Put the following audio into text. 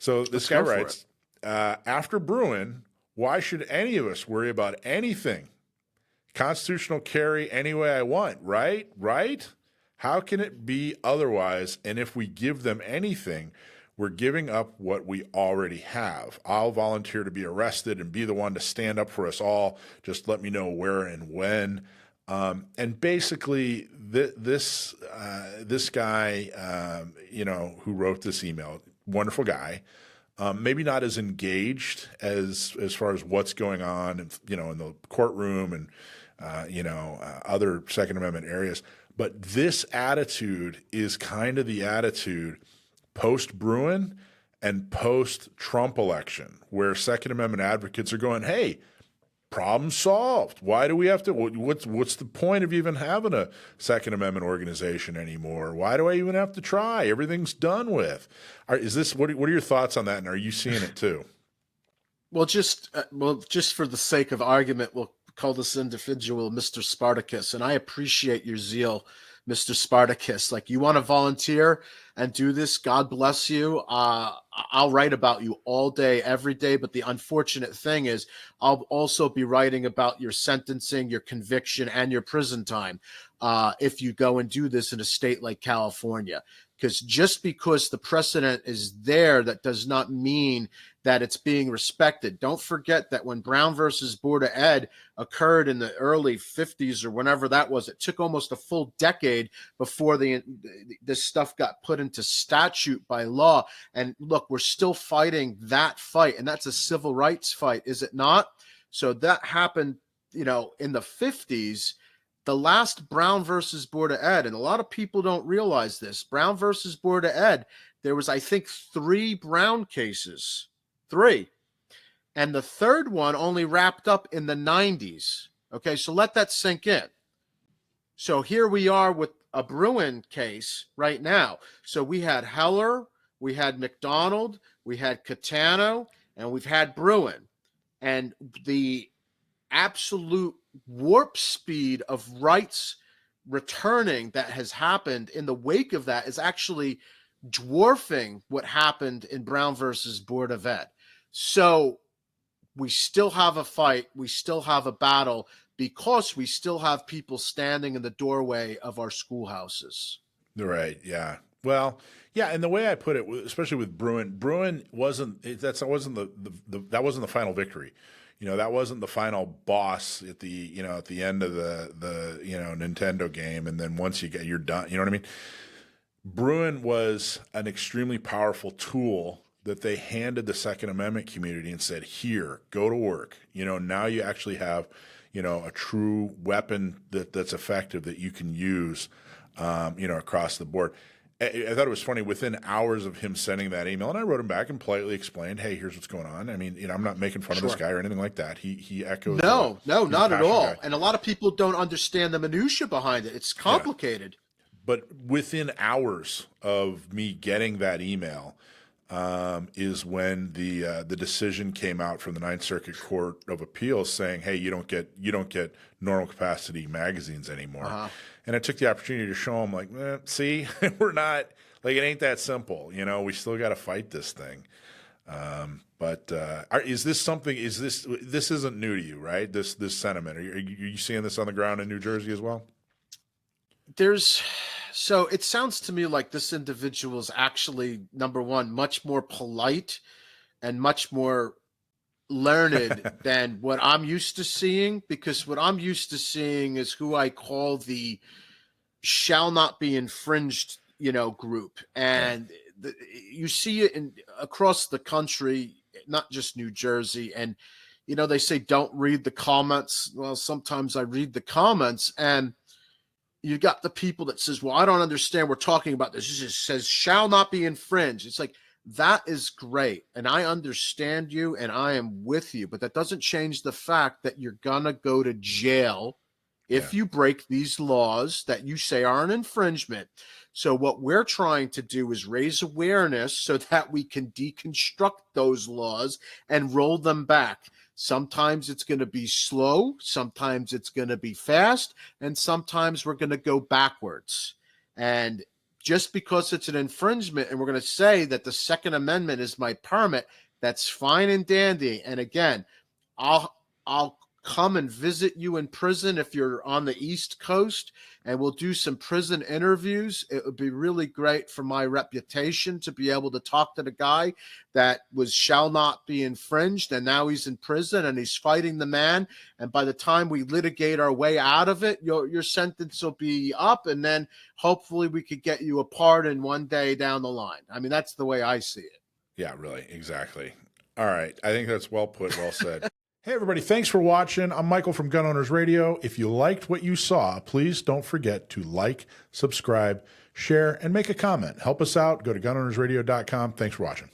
So this Let's guy go for it. writes, after Bruen, why should any of us worry about anything? Constitutional carry any way I want, right? Right? How can it be otherwise? And if we give them anything, we're giving up what we already have. I'll volunteer to be arrested and be the one to stand up for us all. Just let me know where and when. And basically, this guy, who wrote this email, wonderful guy, maybe not as engaged as far as what's going on, in the courtroom and other Second Amendment areas. But this attitude is kind of the attitude post-Bruen and post-Trump election, where Second Amendment advocates are going, hey, problem solved. Why do we have to? What's the point of even having a Second Amendment organization anymore? Why do I even have to try? Everything's done with. What are your thoughts on that? And are you seeing it too? Well, just for the sake of argument, we'll call this individual Mr. Spartacus, and I appreciate your zeal, Mr. Spartacus. Like, you want to volunteer and do this, God bless you. I'll write about you all day, every day. But the unfortunate thing is I'll also be writing about your sentencing, your conviction, and your prison time if you go and do this in a state like California. Because just because the precedent is there, that does not mean that it's being respected. Don't forget that when Brown versus Board of Ed occurred in the early 50s or whenever that was, it took almost a full decade before this stuff got put into statute by law. And look, we're still fighting that fight, and that's a civil rights fight, is it not? So that happened, in the 50s. The last Brown versus Board of Ed, and a lot of people don't realize this, Brown versus Board of Ed, there was, I think, 3 Brown cases. 3. And the third one only wrapped up in the 90s. Okay, so let that sink in. So here we are with a Bruen case right now. So we had Heller, we had McDonald, we had Catano, and we've had Bruen. And the absolute warp speed of rights returning that has happened in the wake of that is actually dwarfing what happened in Brown versus Board of Ed. So we still have a fight, we still have a battle, because we still have people standing in the doorway of our schoolhouses. Right, yeah. Well, yeah, and the way I put it, especially with Bruen wasn't the final victory. That wasn't the final boss at the end of the Nintendo game, and then once you're done. You know what I mean? Bruen was an extremely powerful tool that they handed the Second Amendment community and said, "Here, go to work." Now you actually have, a true weapon that's effective that you can use, across the board. I thought it was funny, within hours of him sending that email, and I wrote him back and politely explained, hey, here's what's going on. I mean, I'm not making fun of this guy or anything like that. He echoes. No, not at all. Guy. And a lot of people don't understand the minutia behind it. It's complicated. Yeah. But within hours of me getting that email is when the decision came out from the Ninth Circuit Court of Appeals saying, hey, you don't get normal capacity magazines anymore. Uh-huh. And I took the opportunity to show them, like, see, we're not, like, it ain't that simple. We still got to fight this thing. But is this something? This isn't new to you, right? This sentiment. Are you seeing this on the ground in New Jersey as well? So it sounds to me like this individual is actually, number one, much more polite and much more learned than what I'm used to seeing, because what I'm used to seeing is who I call the shall not be infringed, group. And you see it across the country, not just New Jersey. And, they say, don't read the comments. Well, sometimes I read the comments, and you got the people that says, well, I don't understand. We're talking about this. It just says shall not be infringed. It's like, that is great. And I understand you and I am with you, but that doesn't change the fact that you're going to go to jail if you break these laws that you say are an infringement. So what we're trying to do is raise awareness so that we can deconstruct those laws and roll them back. Sometimes it's going to be slow, sometimes it's going to be fast, and sometimes we're going to go backwards. And just because it's an infringement and we're going to say that the Second Amendment is my permit, that's fine and dandy. And again, I'll come and visit you in prison if you're on the East Coast, and we'll do some prison interviews. It would be really great for my reputation to be able to talk to the guy that shall not be infringed, and now he's in prison and he's fighting the man. And by the time we litigate our way out of it, your sentence will be up, and then hopefully we could get you a pardon one day down the line. I mean, that's the way I see it. Yeah, really. Exactly. All right. I think that's well put, well said. Hey, everybody. Thanks for watching. I'm Michael from Gun Owners Radio. If you liked what you saw, please don't forget to like, subscribe, share, and make a comment. Help us out. Go to gunownersradio.com. Thanks for watching.